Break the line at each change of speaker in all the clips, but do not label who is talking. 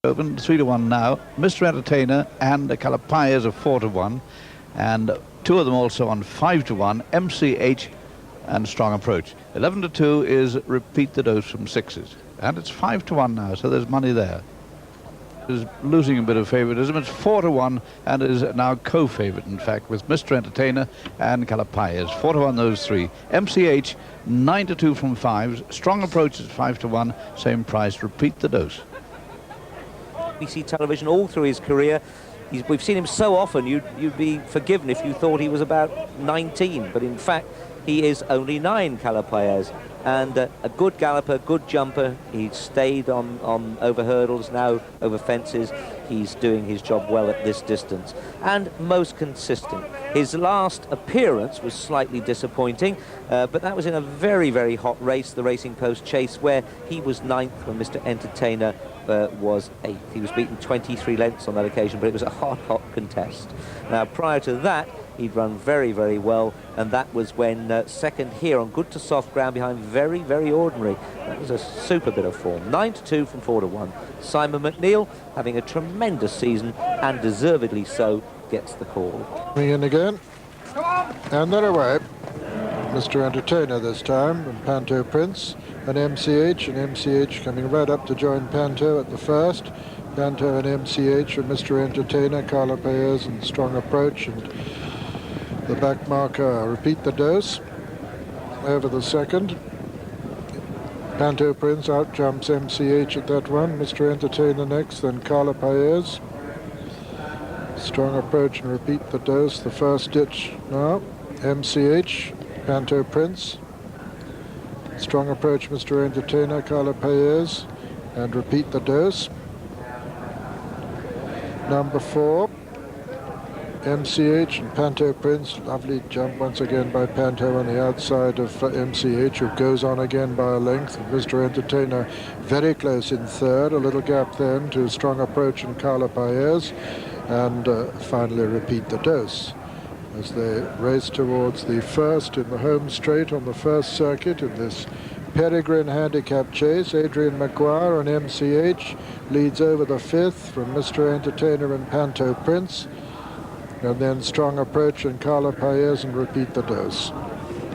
Open 3-1 now. Mr. Entertainer and Calapaez are 4-1, and two of them also on 5-1. MCH and Strong Approach. 11-2 is Repeat the Dose from sixes, and it's 5-1 now, so there's money there. Is losing a bit of favoritism. It's 4-1 and is now co-favorite, in fact, with Mr. Entertainer and Calapaez. 4-1 those three. MCH 9-2 from fives. Strong Approach is 5-1, same price. Repeat the Dose.
BBC television all through his career. We've seen him so often, you'd be forgiven if you thought he was about 19, but in fact he is only 9, Calapaez, and a good galloper, good jumper. He's stayed on over hurdles, now over fences. He's doing his job well at this distance and most consistent. His last appearance was slightly disappointing, but that was in a very, very hot race, the Racing Post Chase, where he was 9th when Mr. Entertainer was 8th. He was beaten 23 lengths on that occasion, but it was a hot contest. Now, prior to that, he'd run very, very well, and that was when second here on good to soft ground behind very, very ordinary. That was a super bit of form. 9-2 from 4-1. Simon McNeil, having a tremendous season, and deservedly so, gets the call.
Coming in again, and they're away. Mr. Entertainer this time, and Panto Prince, and MCH coming right up to join Panto at the first. Panto and MCH and Mr. Entertainer, Calapaez and Strong Approach, and the back marker Repeat the Dose over the second. Panto Prince out jumps MCH at that one. Mr. Entertainer next, then Calapaez. Strong Approach and Repeat the Dose, the first ditch now. MCH, Panto Prince. Strong Approach, Mr. Entertainer, Calapaez, and Repeat the Dose. Number 4, MCH and Panto Prince. Lovely jump once again by Panto on the outside of MCH, who goes on again by a length. Mr. Entertainer very close in third. A little gap then to Strong Approach and Calapaez, and finally Repeat the Dose as they race towards the first in the home straight on the first circuit in this Peregrine handicap chase. Adrian Maguire on MCH leads over the fifth from Mr. Entertainer and Panto Prince, and then Strong Approach and Calapaez and Repeat the Dose.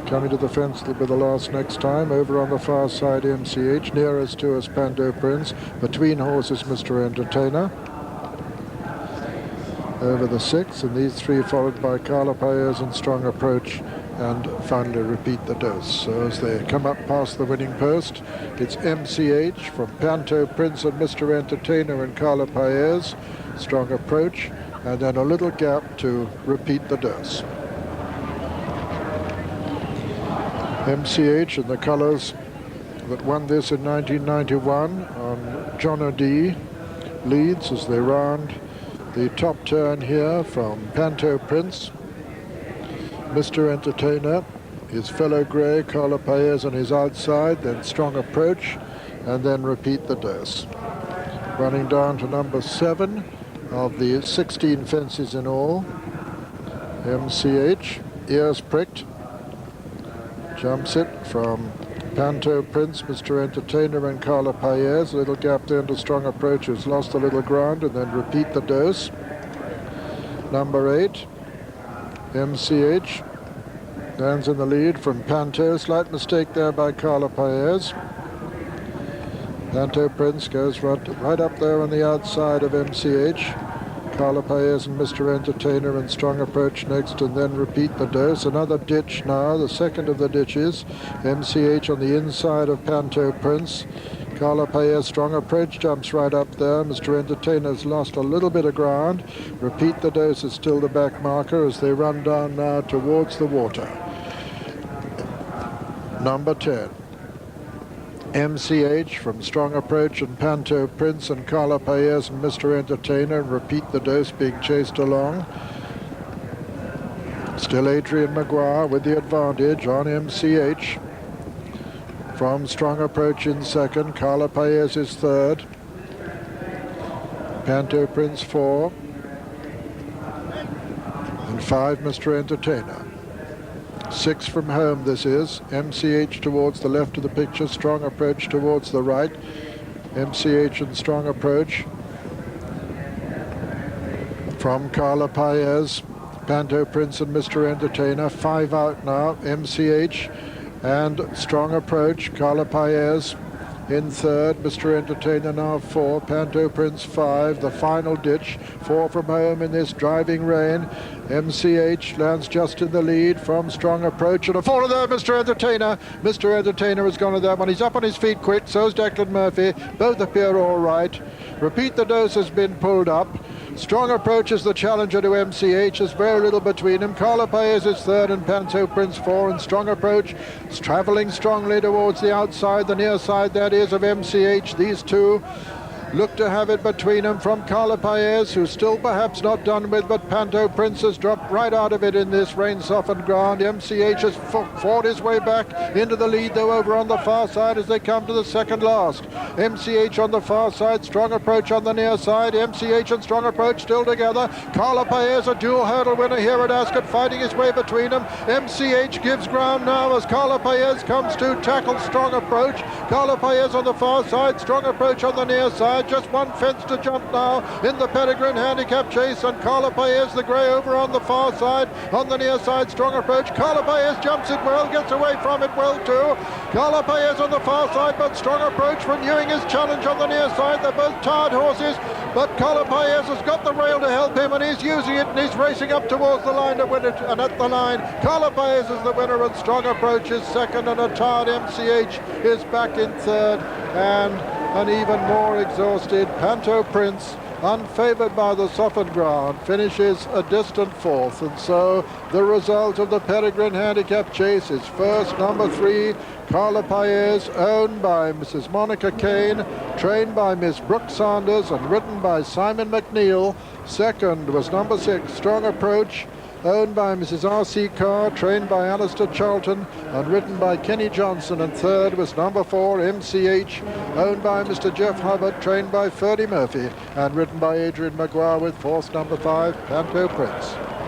Coming to the fence will be the last next time. Over on the far side, MCH. Nearest to us, Panto Prince. Between horses, Mr. Entertainer. Over the sixth, and these three followed by Calapaez and Strong Approach, and finally Repeat the Dose. So as they come up past the winning post, it's MCH from Panto Prince and Mr. Entertainer and Calapaez, Strong Approach, and then a little gap to Repeat the Dose. MCH in the colours that won this in 1991 on John O'Dea leads as they round the top turn here from Panto Prince. Mr. Entertainer, his fellow grey, Calapaez on his outside, then Strong Approach, and then Repeat the Dose. Running down to number 7 of the 16 fences in all. MCH, ears pricked, jumps it from Panto Prince, Mr. Entertainer and Calapaez. A little gap there to Strong Approach, who's lost a little ground, and then Repeat the Dose. Number 8, MCH, lands in the lead from Panto. Slight mistake there by Calapaez. Panto Prince goes right up there on the outside of MCH. Calapaez and Mr. Entertainer and Strong Approach next, and then Repeat the Dose. Another ditch now, the second of the ditches. MCH on the inside of Panto Prince. Calapaez, Strong Approach jumps right up there. Mr. Entertainer's lost a little bit of ground. Repeat the Dose is still the back marker as they run down now towards the water. Number 10. MCH from Strong Approach and Panto Prince and Calapaez and Mr. Entertainer, and Repeat the Dose being chased along. Still Adrian Maguire with the advantage on MCH. From Strong Approach in second, Calapaez is third. Panto Prince 4. And 5, Mr. Entertainer. 6 from home this is. MCH towards the left of the picture, Strong Approach towards the right. MCH and Strong Approach from Calapaez, Panto Prince and Mr. Entertainer. 5 out now, MCH and Strong Approach. Calapaez in third, Mr. Entertainer now 4, Panto Prince 5, the final ditch, 4 from home in this driving rain. MCH lands just in the lead from Strong Approach, and a fall of there, Mr. Entertainer. Mr. Entertainer has gone to that one. He's up on his feet quick, so's Declan Murphy. Both appear all right. Repeat the Dose has been pulled up. Strong Approach is the challenger to MCH. There's very little between them. Calapaez is third and Panto Prince 4, and Strong Approach is travelling strongly towards the outside, the near side, that is, of MCH. These two look to have it between them from Calapaez, who's still perhaps not done with, but Panto Prince has dropped right out of it in this rain-softened ground. MCH has fought his way back into the lead, though, over on the far side as they come to the second last. MCH on the far side, Strong Approach on the near side. MCH and Strong Approach still together. Calapaez, a dual hurdle winner here at Ascot, fighting his way between them. MCH gives ground now as Calapaez comes to tackle Strong Approach. Calapaez on the far side, Strong Approach on the near side. Just one fence to jump now in the Peregrine handicap chase, and Calapaez, the grey, over on the far side. On the near side, Strong Approach. Calapaez jumps it well, gets away from it well too. Calapaez on the far side, but Strong Approach renewing his challenge on the near side. They're both tired horses, but Calapaez has got the rail to help him, and he's using it, and he's racing up towards the line to win it. And at the line, Calapaez is the winner, and Strong Approach is second, and a tired MCH is back in third, and an even more exhausted Panto Prince, unfavoured by the softened ground, finishes a distant fourth. And so the result of the Peregrine handicap chase is first, number 3, Calapaez, owned by Mrs. Monica Kane, trained by Miss Brooke Sanders and ridden by Simon McNeil. Second was number 6, Strong Approach, owned by Mrs. R.C. Carr, trained by Alistair Charlton and ridden by Kenny Johnson. And third was number 4, MCH, owned by Mr. Jeff Hubbard, trained by Ferdy Murphy and ridden by Adrian Maguire, with fourth, number 5, Panto Prince.